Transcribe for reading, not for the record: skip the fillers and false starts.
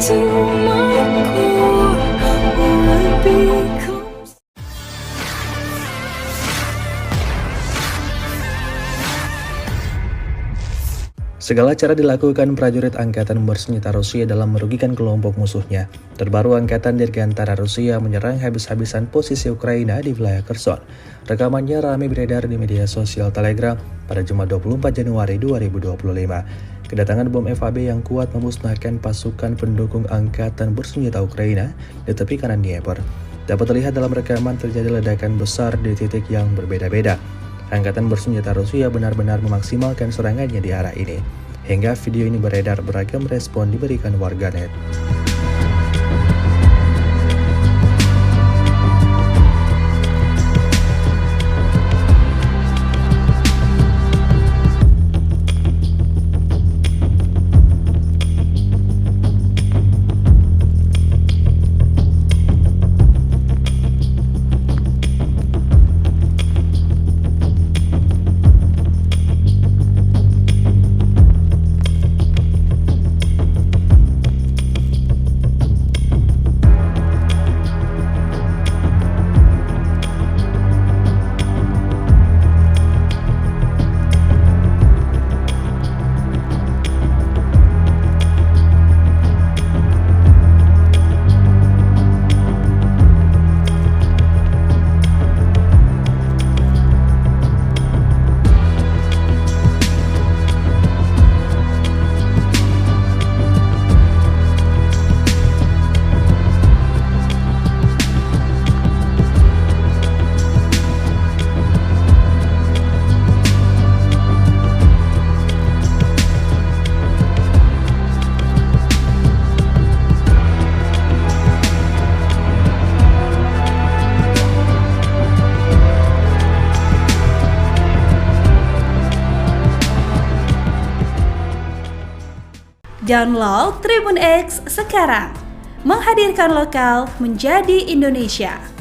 to my core, or I become. Segala cara dilakukan prajurit Angkatan Bersenjata Rusia dalam merugikan kelompok musuhnya. Terbaru Angkatan Dirgantara Rusia menyerang habis-habisan posisi Ukraina di wilayah Kherson. Rekamannya ramai beredar di media sosial Telegram pada Jumat 24 Januari 2025. Kedatangan bom FAB yang kuat memusnahkan pasukan pendukung Angkatan Bersenjata Ukraina di tepi kanan Dnieper. Dapat terlihat dalam rekaman terjadi ledakan besar di titik yang berbeda-beda. Angkatan Bersenjata Rusia benar-benar memaksimalkan serangannya di arah ini. Hingga video ini beredar, beragam respon diberikan warganet. Download Tribun X sekarang, menghadirkan lokal menjadi Indonesia.